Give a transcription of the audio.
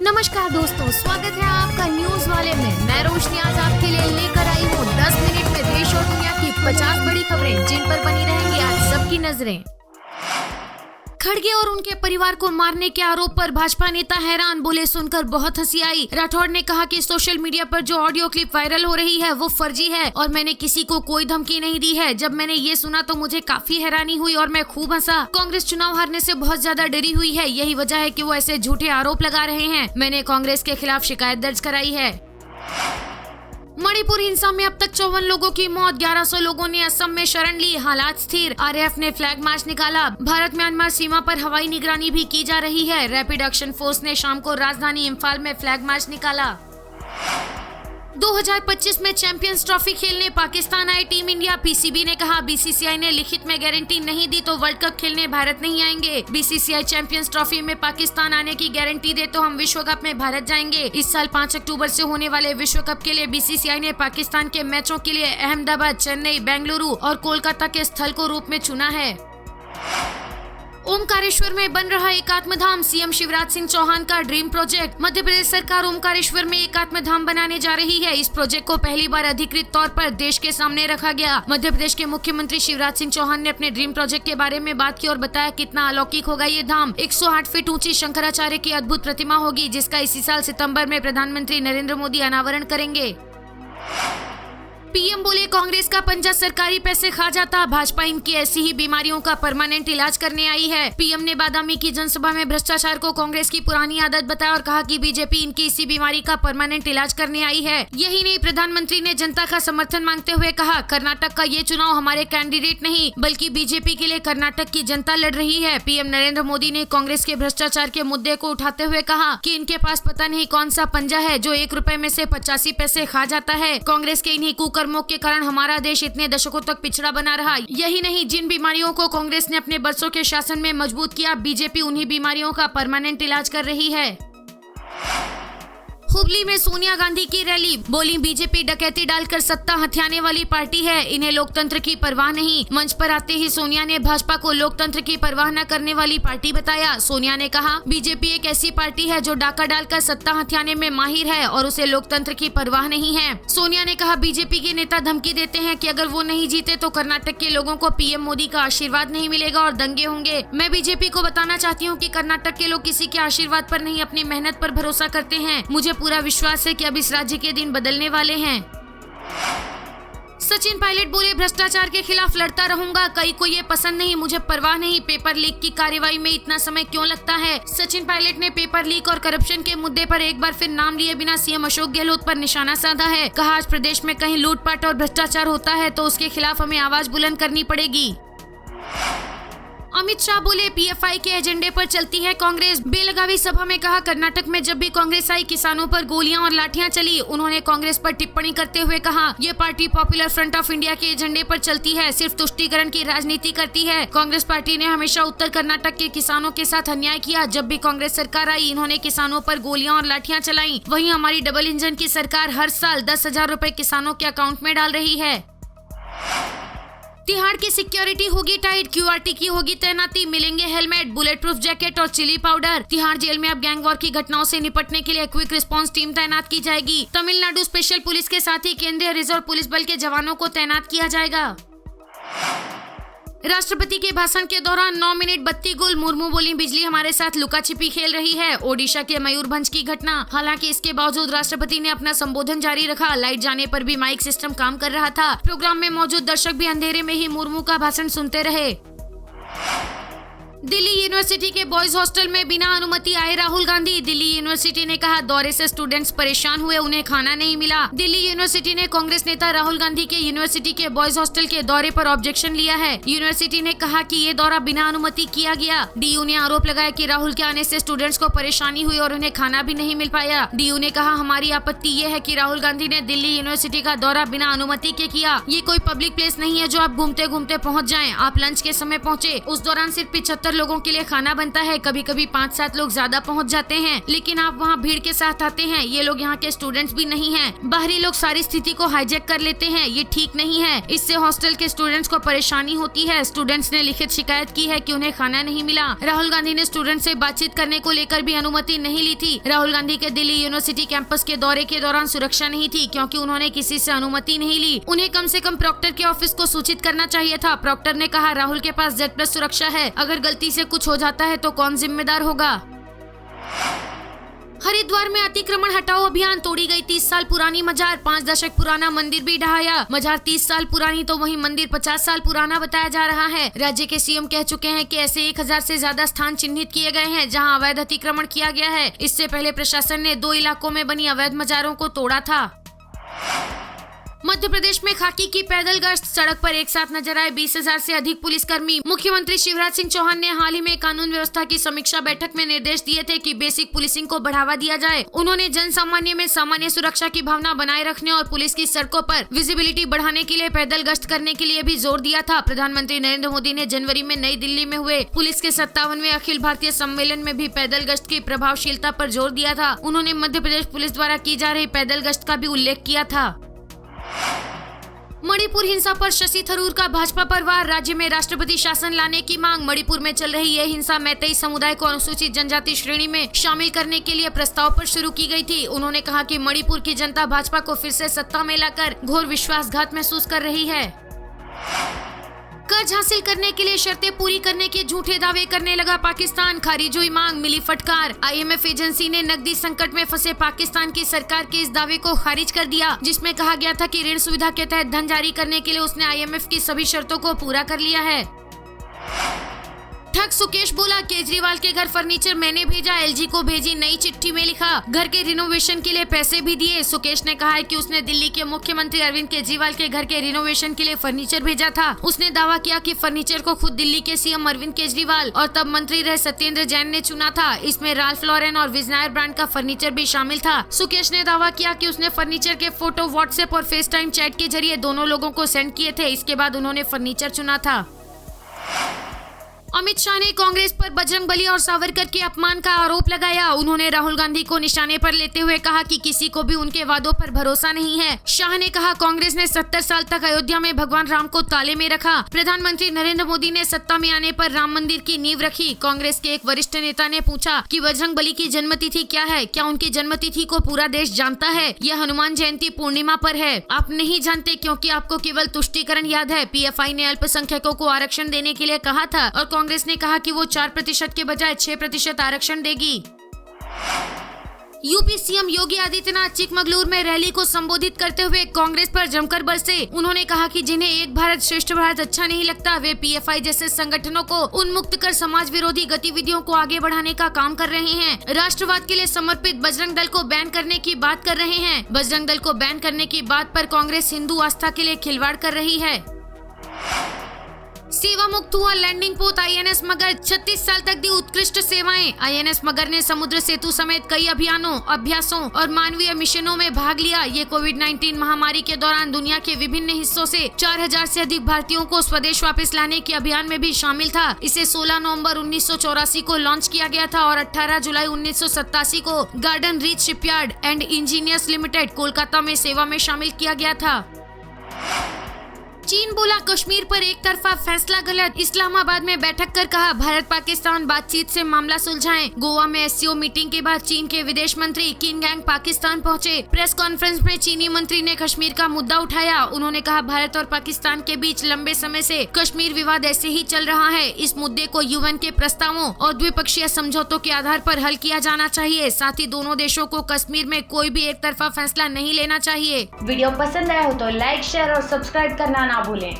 नमस्कार दोस्तों, स्वागत है आपका न्यूज वाले में। मैं रोशनी आज आपके लिए लेकर आई हूँ 10 मिनट में देश और दुनिया की 50 बड़ी खबरें जिन पर बनी रहेंगी आज सबकी नजरें। खड़गे और उनके परिवार को मारने के आरोप पर भाजपा नेता हैरान, बोले सुनकर बहुत हंसी आई। राठौड़ ने कहा कि सोशल मीडिया पर जो ऑडियो क्लिप वायरल हो रही है वो फर्जी है और मैंने किसी को कोई धमकी नहीं दी है। जब मैंने ये सुना तो मुझे काफी हैरानी हुई और मैं खूब हंसा। कांग्रेस चुनाव हारने से बहुत ज्यादा डरी हुई है, यही वजह है कि वो ऐसे झूठे आरोप लगा रहे हैं। मैंने कांग्रेस के खिलाफ शिकायत दर्ज कराई है। मणिपुर हिंसा में अब तक 54 लोगों की मौत, 1100 लोगों ने असम में शरण ली, हालात स्थिर। आरएएफ ने फ्लैग मार्च निकाला। भारत म्यांमार सीमा पर हवाई निगरानी भी की जा रही है। रैपिड एक्शन फोर्स ने शाम को राजधानी इम्फाल में फ्लैग मार्च निकाला। 2025 में चैंपियंस ट्रॉफी खेलने पाकिस्तान आए टीम इंडिया। पीसीबी ने कहा बीसीसीआई ने लिखित में गारंटी नहीं दी तो वर्ल्ड कप खेलने भारत नहीं आएंगे। बीसीसीआई चैंपियंस ट्रॉफी में पाकिस्तान आने की गारंटी दे तो हम विश्व कप में भारत जाएंगे। इस साल 5 अक्टूबर से होने वाले विश्व कप के लिए बीसीसीआई ने पाकिस्तान के मैचों के लिए अहमदाबाद, चेन्नई, बेंगलुरु और कोलकाता के स्थल को रूप में चुना है। ओमकारेश्वर में बन रहा एकात्म धाम, सीएम शिवराज सिंह चौहान का ड्रीम प्रोजेक्ट। मध्य प्रदेश सरकार ओमकारेश्वर में एकात्म धाम बनाने जा रही है। इस प्रोजेक्ट को पहली बार अधिकृत तौर पर देश के सामने रखा गया। मध्य प्रदेश के मुख्यमंत्री शिवराज सिंह चौहान ने अपने ड्रीम प्रोजेक्ट के बारे में बात की और बताया कितना अलौकिक होगा ये धाम। 108 फीट ऊंची शंकराचार्य की अद्भुत प्रतिमा होगी, जिसका इसी साल सितंबर में प्रधानमंत्री नरेंद्र मोदी अनावरण करेंगे। पीएम बोले कांग्रेस का पंजा सरकारी पैसे खा जाता, भाजपा इनकी ऐसी ही बीमारियों का परमानेंट इलाज करने आई है। पीएम ने बादामी की जनसभा में भ्रष्टाचार को कांग्रेस की पुरानी आदत बताया और कहा कि बीजेपी इनकी इसी बीमारी का परमानेंट इलाज करने आई है। यही नहीं, प्रधानमंत्री ने जनता का समर्थन मांगते हुए कहा कर्नाटक का ये चुनाव हमारे कैंडिडेट नहीं बल्कि बीजेपी के लिए कर्नाटक की जनता लड़ रही है। पीएम नरेंद्र मोदी ने कांग्रेस के भ्रष्टाचार के मुद्दे को उठाते हुए कहा कि इनके पास पता नहीं कौन सा पंजा है जो 1 रुपए में से 85 पैसे खा जाता है। कांग्रेस के इन्हीं कुकर्मों के कारण हमारा देश इतने दशकों तक पिछड़ा बना रहा। यही नहीं, जिन बीमारियों को कांग्रेस ने अपने बरसों के शासन में मजबूत किया, बीजेपी उन्हीं बीमारियों का परमानेंट इलाज कर रही है। हुबली में सोनिया गांधी की रैली, बोली बीजेपी डकैती डालकर सत्ता हथियाने वाली पार्टी है, इन्हें लोकतंत्र की परवाह नहीं। मंच पर आते ही सोनिया ने भाजपा को लोकतंत्र की परवाह न करने वाली पार्टी बताया। सोनिया ने कहा बीजेपी एक ऐसी पार्टी है जो डाका डालकर सत्ता हथियाने में माहिर है और उसे लोकतंत्र की परवाह नहीं है। सोनिया ने कहा बीजेपी के नेता धमकी देते हैं कि अगर वो नहीं जीते तो कर्नाटक के लोगों को पीएम मोदी का आशीर्वाद नहीं मिलेगा और दंगे होंगे। मैं बीजेपी को बताना चाहती हूँ कि कर्नाटक के लोग किसी के आशीर्वाद पर नहीं अपनी मेहनत पर भरोसा करते हैं। मुझे पूरा विश्वास है कि अब इस राज्य के दिन बदलने वाले हैं। सचिन पायलट बोले भ्रष्टाचार के खिलाफ लड़ता रहूंगा, कई को ये पसंद नहीं, मुझे परवाह नहीं। पेपर लीक की कार्रवाई में इतना समय क्यों लगता है? सचिन पायलट ने पेपर लीक और करप्शन के मुद्दे पर एक बार फिर नाम लिए बिना सीएम अशोक गहलोत पर निशाना साधा है। कहा आज प्रदेश में कहीं लूटपाट और भ्रष्टाचार होता है तो उसके खिलाफ हमें आवाज बुलंद करनी पड़ेगी। अमित शाह बोले पीएफआई के एजेंडे पर चलती है कांग्रेस। बेलगावी सभा में कहा कर्नाटक में जब भी कांग्रेस आई किसानों पर गोलियां और लाठियां चली। उन्होंने कांग्रेस पर टिप्पणी करते हुए कहा ये party popular front of India के एजेंडे पर चलती है, सिर्फ तुष्टीकरण की राजनीति करती है। कांग्रेस पार्टी ने हमेशा उत्तर कर्नाटक के किसानों के साथ अन्याय किया। जब भी कांग्रेस सरकार आई इन्होंने किसानों पर गोलियां और लाठियां चलाई। वहीं हमारी डबल इंजन की सरकार हर साल 10,000 रुपए किसानों के अकाउंट में डाल रही है। तिहाड़ की सिक्योरिटी होगी टाइट, क्यूआरटी की होगी तैनाती, मिलेंगे हेलमेट, बुलेट प्रूफ जैकेट और चिली पाउडर। तिहाड़ जेल में अब गैंग वॉर की घटनाओं से निपटने के लिए क्विक रिस्पांस टीम तैनात की जाएगी। तमिलनाडु स्पेशल पुलिस के साथ ही केंद्रीय रिजर्व पुलिस बल के जवानों को तैनात किया जाएगा। राष्ट्रपति के भाषण के दौरान 9 मिनट बत्ती गुल, मुर्मू बोली बिजली हमारे साथ लुका छिपी खेल रही है। ओडिशा के मयूरभंज की घटना, हालांकि इसके बावजूद राष्ट्रपति ने अपना संबोधन जारी रखा। लाइट जाने पर भी माइक सिस्टम काम कर रहा था। प्रोग्राम में मौजूद दर्शक भी अंधेरे में ही मुर्मू का भाषण सुनते रहे। दिल्ली यूनिवर्सिटी के बॉयज हॉस्टल में बिना अनुमति आए राहुल गांधी। दिल्ली यूनिवर्सिटी ने कहा दौरे से स्टूडेंट्स परेशान हुए, उन्हें खाना नहीं मिला। दिल्ली यूनिवर्सिटी ने कांग्रेस नेता राहुल गांधी के यूनिवर्सिटी के बॉयज हॉस्टल के दौरे पर ऑब्जेक्शन लिया है। यूनिवर्सिटी ने कहा कि ये दौरा बिना अनुमति किया गया। डीयू ने आरोप लगाया कि राहुल के आने से स्टूडेंट्स को परेशानी हुई और उन्हें खाना भी नहीं मिल पाया। डीयू ने कहा हमारी आपत्ति ये है कि राहुल गांधी ने दिल्ली यूनिवर्सिटी का दौरा बिना अनुमति के किया। ये कोई पब्लिक प्लेस नहीं है जो आप घूमते घूमते पहुँच जाएं। आप लंच के समय पहुँचे, उस दौरान सिर्फ 75 लोगों के लिए खाना बनता है, कभी कभी 5-7 लोग ज्यादा पहुंच जाते हैं, लेकिन आप वहां भीड़ के साथ आते हैं। ये लोग यहाँ के स्टूडेंट्स भी नहीं हैं। बाहरी लोग सारी स्थिति को हाईजैक कर लेते हैं। ये ठीक नहीं है। इससे हॉस्टल के स्टूडेंट्स को परेशानी होती है। स्टूडेंट्स ने लिखित शिकायत की है कि उन्हें खाना नहीं मिला। राहुल गांधी ने स्टूडेंट से बातचीत करने को लेकर भी अनुमति नहीं ली थी। राहुल गांधी के दिल्ली यूनिवर्सिटी कैंपस के दौरे के दौरान सुरक्षा नहीं थी, क्योंकि उन्होंने किसी से अनुमति नहीं ली। उन्हें कम से कम प्रॉक्टर के ऑफिस को सूचित करना चाहिए था। प्रॉक्टर ने कहा, राहुल के पास Z+ सुरक्षा है, अगर गलती से कुछ हो जाता है तो कौन जिम्मेदार होगा। हरिद्वार में अतिक्रमण हटाओ अभियान, तोड़ी गई 30 साल पुरानी मजार। 5 दशक पुराना मंदिर भी ढहाया। मजार 30 साल पुरानी तो वहीं मंदिर 50 साल पुराना बताया जा रहा है। राज्य के सीएम कह चुके हैं कि ऐसे 1000 से ज्यादा स्थान चिन्हित किए गए हैं जहां अवैध अतिक्रमण किया गया है। इससे पहले प्रशासन ने 2 इलाकों में बनी अवैध मजारों को तोड़ा था। मध्य प्रदेश में खाकी की पैदल गश्त, सड़क पर एक साथ नजर आए 20,000 से अधिक पुलिसकर्मी। मुख्यमंत्री शिवराज सिंह चौहान ने हाल ही में कानून व्यवस्था की समीक्षा बैठक में निर्देश दिए थे कि बेसिक पुलिसिंग को बढ़ावा दिया जाए। उन्होंने जन सामान्य में सामान्य सुरक्षा की भावना बनाए रखने और पुलिस की सड़कों पर विजिबिलिटी बढ़ाने के लिए पैदल गश्त करने के लिए भी जोर दिया था। प्रधानमंत्री नरेंद्र मोदी ने जनवरी में नई दिल्ली में हुए पुलिस के 57वें अखिल भारतीय सम्मेलन में भी पैदल गश्त की प्रभावशीलता पर जोर दिया था। उन्होंने मध्य प्रदेश पुलिस द्वारा की जा रही पैदल गश्त का भी उल्लेख किया था। मणिपुर हिंसा पर शशि थरूर का भाजपा पर वार, राज्य में राष्ट्रपति शासन लाने की मांग। मणिपुर में चल रही यह हिंसा मैतेई समुदाय को अनुसूचित जनजाति श्रेणी में शामिल करने के लिए प्रस्ताव पर शुरू की गई थी। उन्होंने कहा कि मणिपुर की जनता भाजपा को फिर से सत्ता में लाकर घोर विश्वासघात महसूस कर रही है। कर्ज हासिल करने के लिए शर्तें पूरी करने के झूठे दावे करने लगा पाकिस्तान, खारिज हुई मांग, मिली फटकार। IMF एजेंसी ने नकदी संकट में फंसे पाकिस्तान की सरकार के इस दावे को खारिज कर दिया, जिसमें कहा गया था कि ऋण सुविधा के तहत धन जारी करने के लिए उसने IMF की सभी शर्तों को पूरा कर लिया है। ठग सुकेश बोला, केजरीवाल के घर फर्नीचर मैंने भेजा, LG को भेजी नई चिट्ठी में लिखा, घर के रिनोवेशन के लिए पैसे भी दिए। सुकेश ने कहा है कि उसने दिल्ली के मुख्यमंत्री अरविंद केजरीवाल के घर के रिनोवेशन के लिए फर्नीचर भेजा था। उसने दावा किया कि फर्नीचर को खुद दिल्ली के CM अरविंद केजरीवाल और तब मंत्री रहे सत्येंद्र जैन ने चुना था। इसमें राल्फ लॉरेन और विजनायर ब्रांड का फर्नीचर भी शामिल था। सुकेश ने दावा किया कि उसने फर्नीचर के फोटो व्हाट्सएप और फेसटाइम चैट के जरिए दोनों लोगों को सेंड किए थे। इसके बाद उन्होंने फर्नीचर चुना था। अमित शाह ने कांग्रेस पर बजरंगबली और सावरकर के अपमान का आरोप लगाया। उन्होंने राहुल गांधी को निशाने पर लेते हुए कहा कि किसी को भी उनके वादों पर भरोसा नहीं है। शाह ने कहा, कांग्रेस ने 70 साल तक अयोध्या में भगवान राम को ताले में रखा। प्रधानमंत्री नरेंद्र मोदी ने सत्ता में आने पर राम मंदिर की नींव रखी। कांग्रेस के एक वरिष्ठ नेता ने पूछा कि बजरंगबली की जन्मतिथि क्या है, क्या उनकी जन्मतिथि को पूरा देश जानता है? यह हनुमान जयंती पूर्णिमा पर है। आप नहीं जानते क्योंकि आपको केवल तुष्टीकरण याद है। PFI ने अल्पसंख्यकों को आरक्षण देने के लिए कहा था और कांग्रेस ने कहा कि वो 4% के बजाय 6% आरक्षण देगी। यूपी CM योगी आदित्यनाथ चिकमगलूर में रैली को संबोधित करते हुए कांग्रेस पर जमकर बरसे। उन्होंने कहा कि जिन्हें एक भारत श्रेष्ठ भारत अच्छा नहीं लगता, वे PFI जैसे संगठनों को उन्मुक्त कर समाज विरोधी गतिविधियों को आगे बढ़ाने का काम कर रहे हैं। राष्ट्रवाद के लिए समर्पित बजरंग दल को बैन करने की बात कर रहे हैं। बजरंग दल को बैन करने की बात पर कांग्रेस हिंदू आस्था के लिए खिलवाड़ कर रही है। सेवा मुक्त हुआ लैंडिंग पोत INS मगर, 36 साल तक दी उत्कृष्ट सेवाएं। INS मगर ने समुद्र सेतु समेत कई अभियानों, अभ्यासों और मानवीय मिशनों में भाग लिया। ये कोविड-19 महामारी के दौरान दुनिया के विभिन्न हिस्सों से 4000 से अधिक भारतीयों को स्वदेश वापस लाने के अभियान में भी शामिल था। इसे 16 नवंबर 1984 को लॉन्च किया गया था और 18 जुलाई 1987 को garden reach shipyard and engineers limited Kolkata में सेवा में शामिल किया गया था। चीन बोला, कश्मीर पर एक तरफा फैसला गलत। इस्लामाबाद में बैठक कर कहा, भारत पाकिस्तान बातचीत से मामला सुलझाएं। गोवा में SCO मीटिंग के बाद चीन के विदेश मंत्री किम गैंग पाकिस्तान पहुंचे। प्रेस कॉन्फ्रेंस में चीनी मंत्री ने कश्मीर का मुद्दा उठाया। उन्होंने कहा, भारत और पाकिस्तान के बीच लंबे समय से कश्मीर विवाद ऐसे ही चल रहा है। इस मुद्दे को UN के प्रस्तावों और द्विपक्षीय समझौतों के आधार पर हल किया जाना चाहिए। साथ ही दोनों देशों को कश्मीर में कोई भी एक तरफा फैसला नहीं लेना चाहिए। वीडियो पसंद आया हो तो लाइक, शेयर और सब्सक्राइब करना ना भूलें।